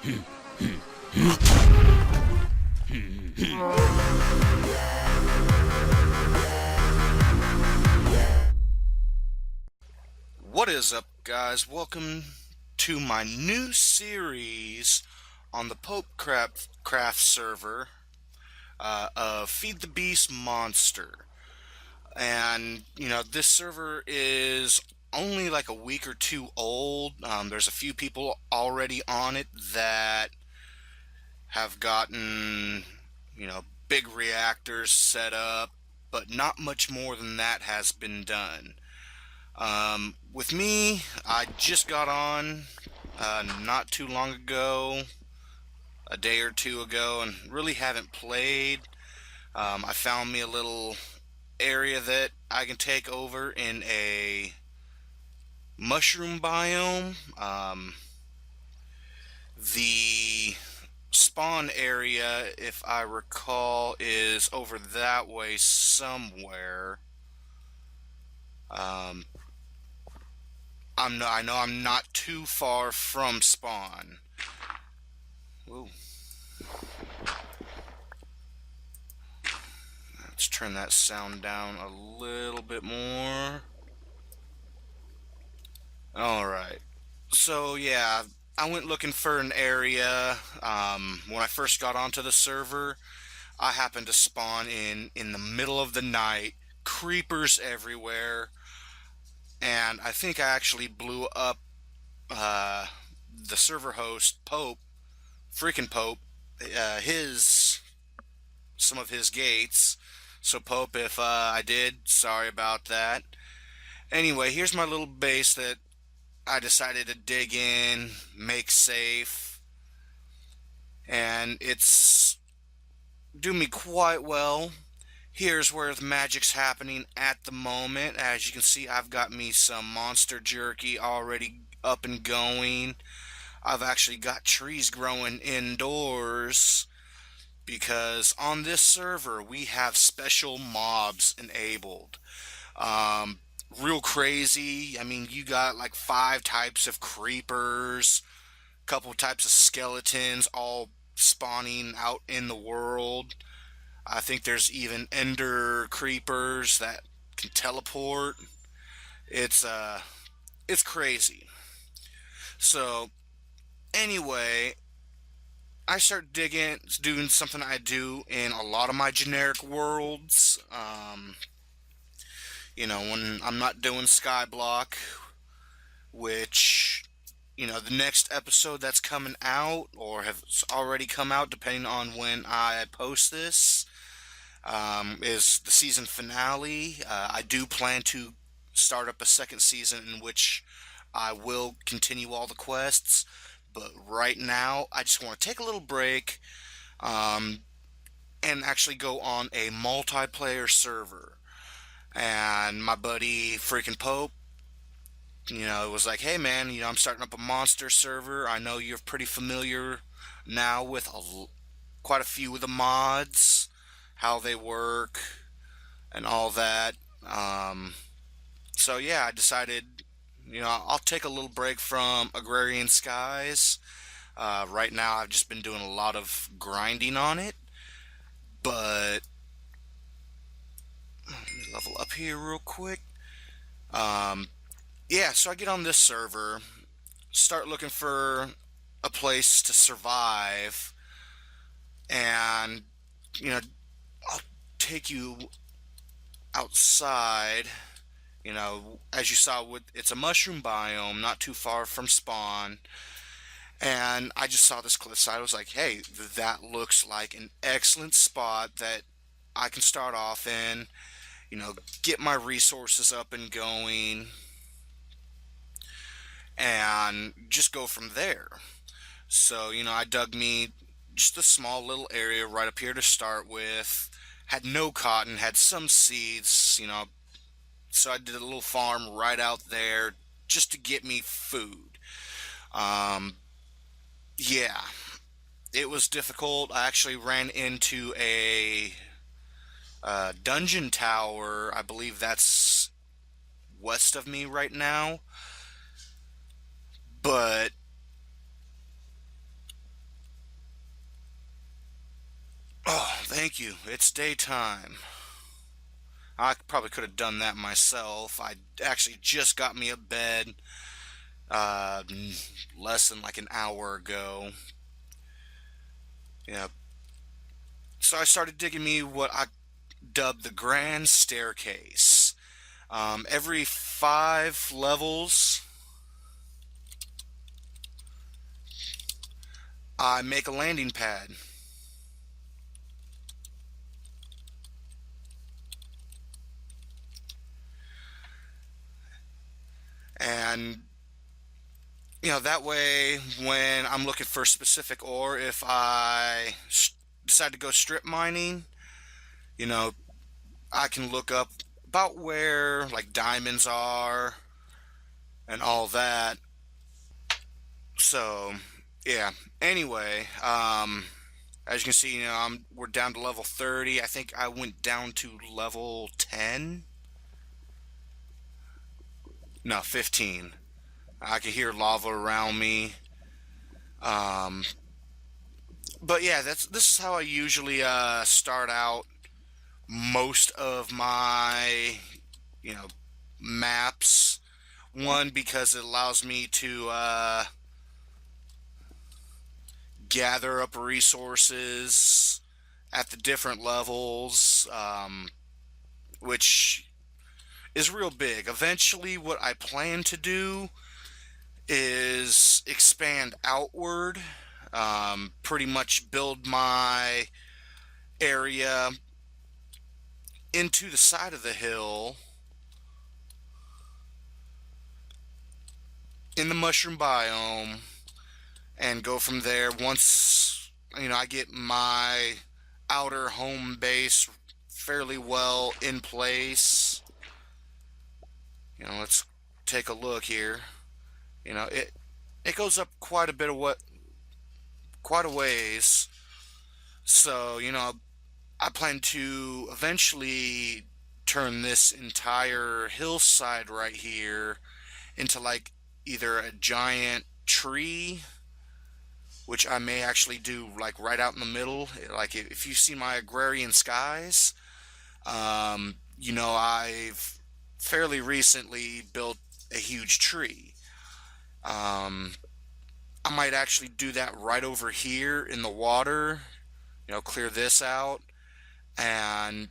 What is up, guys? Welcome to my new series on the PopeCraft server of Feed the Beast Monster. And, this server is only like a week or two old. There's a few people already on it that have gotten, big reactors set up, but not much more than that has been done. With me, I just got on not too long ago, a day or two ago, and really haven't played. I found me a little area that I can take over in a mushroom biome. The spawn area, if I recall, is over that way somewhere. I know I'm not too far from spawn. Ooh. Let's turn that sound down a little bit more. Alright. So yeah, I went looking for an area. When I first got onto the server, I happened to spawn in the middle of the night. Creepers everywhere. And I think I actually blew up the server host, FrickinPope, some of his gates. So Pope, if I did, sorry about that. Anyway, here's my little base that I decided to dig in, make safe, and it's doing me quite well. Here's where the magic's happening at the moment. As you can see, I've got me some monster jerky already up and going. I've actually got trees growing indoors because on this server we have special mobs enabled. Real crazy. I mean, you got like 5 types of creepers, a couple types of skeletons all spawning out in the world. I think there's even ender creepers that can teleport. It's crazy. So anyway, I start digging, doing something I do in a lot of my generic worlds. When I'm not doing Skyblock, which, the next episode that's coming out, or has already come out, depending on when I post this, is the season finale. I do plan to start up a second season in which I will continue all the quests, but right now I just want to take a little break and actually go on a multiplayer server. And my buddy FrickinPope, was like, hey man, I'm starting up a monster server. I know you're pretty familiar now with quite a few of the mods, how they work, and all that. So yeah, I decided, I'll take a little break from Agrarian Skies. Right now, I've just been doing a lot of grinding on it, but let me level up here real quick. Yeah, so I get on this server, start looking for a place to survive, and I'll take you outside. As you saw, it's a mushroom biome, not too far from spawn. And I just saw this cliffside. I was like, hey, that looks like an excellent spot that I can start off in, get my resources up and going, and just go from there. So, I dug me just a small little area right up here to start with. Had no cotton, had some seeds, so I did a little farm right out there just to get me food. Yeah, it was difficult. I actually ran into a dungeon tower. I believe that's west of me right now. But thank you. It's daytime. I probably could have done that myself. I actually just got me a bed uh, less than like an hour ago. Yeah. So I started digging me what I dubbed the grand staircase. Every 5 levels, I make a landing pad. And that way, when I'm looking for specific ore, if I decide to go strip mining, you know, I can look up about where like diamonds are and all that. So, yeah. Anyway, as you can see, we're down to level 30. I think I went down to level 10. No, 15. I can hear lava around me. Um, but yeah, this is how I usually start out most of my you know maps. One, because it allows me to gather up resources at the different levels, which is real big. Eventually, what I plan to do is expand outward, pretty much build my area into the side of the hill in the mushroom biome and go from there. Once I get my outer home base fairly well in place, let's take a look here. It goes up quite a bit of quite a ways. So I plan to eventually turn this entire hillside right here into like either a giant tree, which I may actually do like right out in the middle. Like if you see my agrarian skies, I've fairly recently built a huge tree. I might actually do that right over here in the water, clear this out and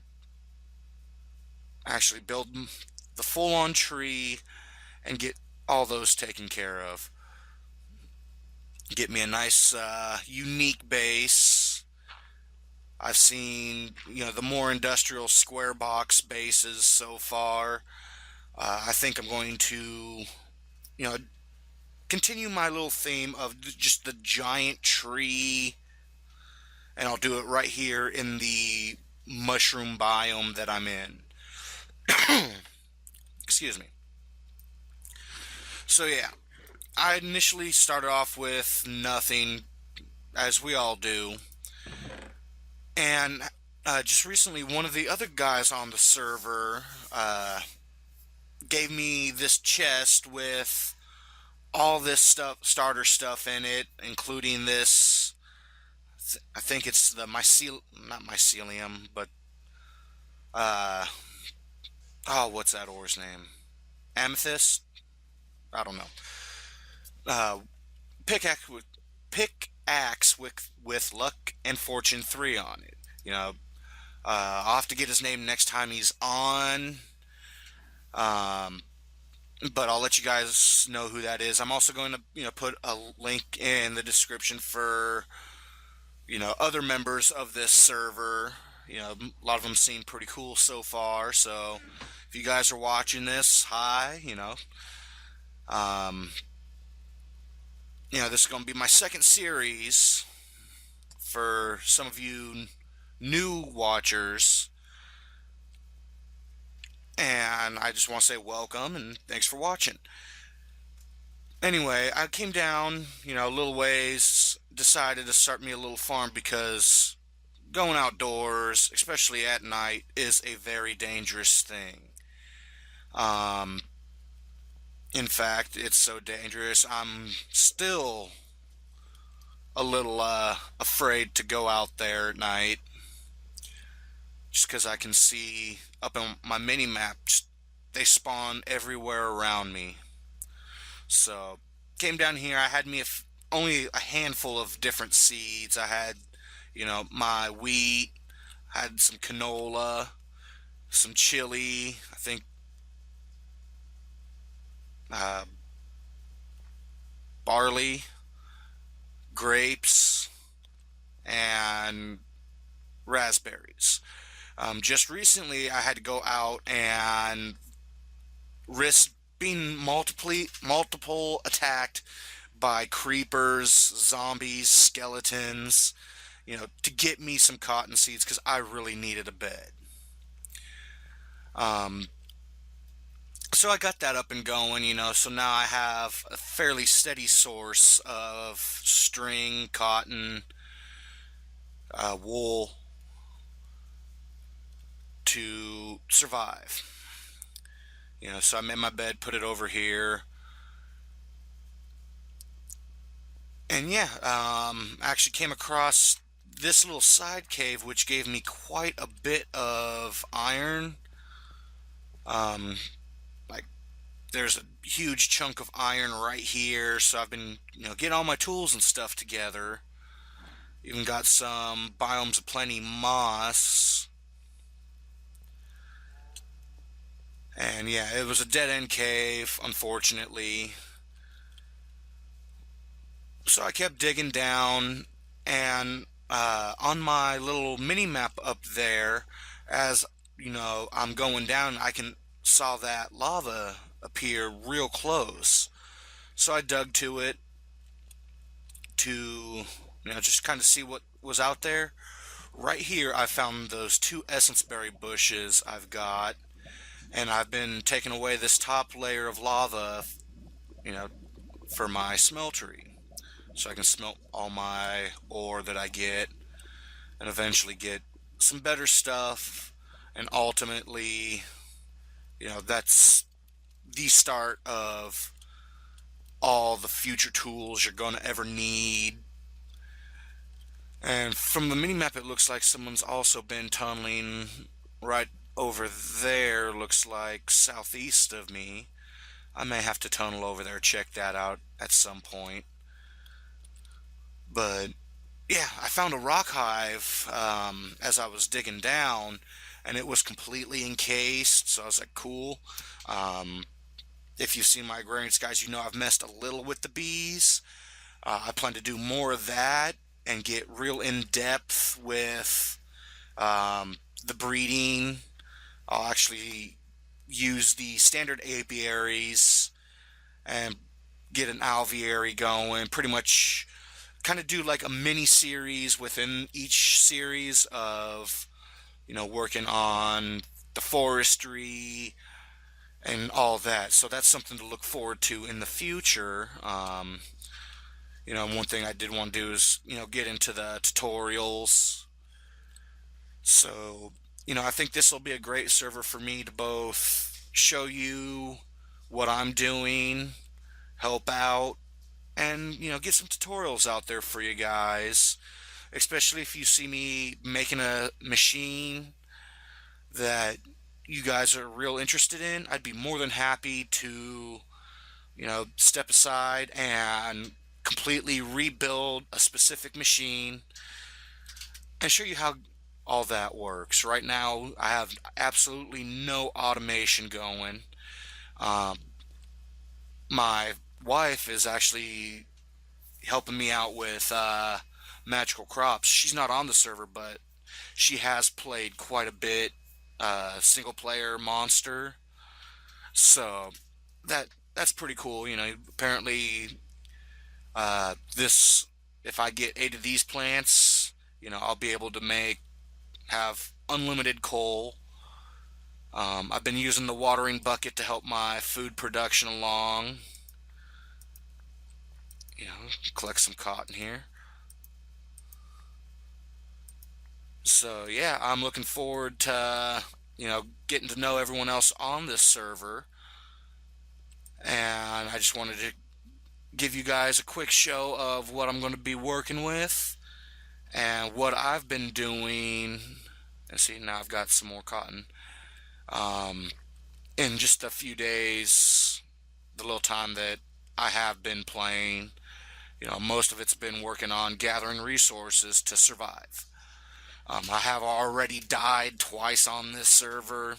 actually build the full-on tree and get all those taken care of. Get me a nice, unique base. I've seen, the more industrial square box bases so far. I think I'm going to, you know, continue my little theme of just the giant tree, and I'll do it right here in the mushroom biome that I'm in. Excuse me. So yeah, I initially started off with nothing, as we all do, and just recently one of the other guys on the server gave me this chest with all this stuff, starter stuff in it, including this. I think it's the not mycelium, but uh, oh, what's that ore's name? Amethyst? I don't know. Uh, pickaxe with pickaxe with luck and fortune 3 on it. I'll have to get his name next time he's on. Um, but I'll let you guys know who that is. I'm also going to put a link in the description for other members of this server. A lot of them seem pretty cool so far. So if you guys are watching this, hi. Um, this is going to be my second series for some of you new watchers. And I just want to say welcome and thanks for watching. Anyway, I came down, a little ways, decided to start me a little farm because going outdoors, especially at night, is a very dangerous thing. In fact, it's so dangerous, I'm still a little afraid to go out there at night. just because I can see up on my mini map, just, they spawn everywhere around me. So came down here. I had only a handful of different seeds. I had, my wheat, had some canola, some chili, I think uh, barley, grapes, and raspberries. Just recently, I had to go out and risk being multiple attacked by creepers, zombies, skeletons, to get me some cotton seeds because I really needed a bed. Um, so I got that up and going, so now I have a fairly steady source of string, cotton, wool to survive. So I made my bed, put it over here, and yeah, actually came across this little side cave which gave me quite a bit of iron. Um, like there's a huge chunk of iron right here, so I've been, getting all my tools and stuff together. Even got some Biomes O Plenty moss. And yeah, it was a dead end cave, unfortunately. So I kept digging down, and on my little mini map up there, as I'm going down, I can saw that lava appear real close. So I dug to it to, just kind of see what was out there. Right here, I found those two essence berry bushes I've got, and I've been taking away this top layer of lava, you know, for my smeltery, so I can smelt all my ore that I get, and eventually get some better stuff, and ultimately, that's the start of all the future tools you're going to ever need. And from the mini-map, it looks like someone's also been tunneling right over there, looks like southeast of me. I may have to tunnel over there, check that out at some point. But yeah, I found a rock hive as I was digging down, and it was completely encased, so I was like, cool. Um, if you've seen my agrarian skies, I've messed a little with the bees. I plan to do more of that and get real in depth with the breeding. I'll actually use the standard apiaries and get an alveary going. Pretty much kind of do like a mini series within each series of, working on the forestry and all that. So that's something to look forward to in the future. One thing I did want to do is, get into the tutorials. So, I think this will be a great server for me to both show you what I'm doing, help out, and, get some tutorials out there for you guys. Especially if you see me making a machine that you guys are real interested in, I'd be more than happy to, step aside and completely rebuild a specific machine and show you how all that works. Right now, I have absolutely no automation going. Um, my wife is actually helping me out with magical crops. She's not on the server, but she has played quite a bit single player monster. So that's pretty cool. Apparently this, if I get 8 of these plants, I'll be able to have unlimited coal. I've been using the watering bucket to help my food production along. Collect some cotton here. So yeah, I'm looking forward to, getting to know everyone else on this server. And I just wanted to give you guys a quick show of what I'm going to be working with and what I've been doing And see, now I've got some more cotton. In just a few days, the little time that I have been playing, most of it's been working on gathering resources to survive. I have already died twice on this server,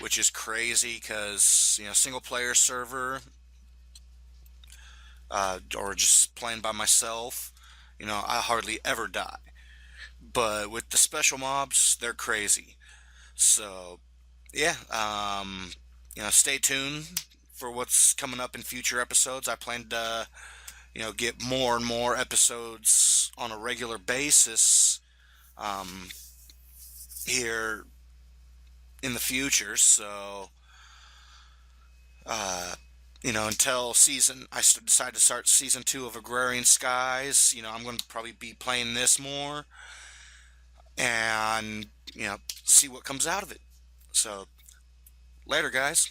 which is crazy because, single player server, or just playing by myself, I hardly ever die. But with the special mobs, they're crazy. So, yeah, stay tuned for what's coming up in future episodes. I plan to, get more and more episodes on a regular basis um, here in the future. So, uh, until decide to start season 2 of Agrarian Skies, I'm going to probably be playing this more and, see what comes out of it. So, later, guys.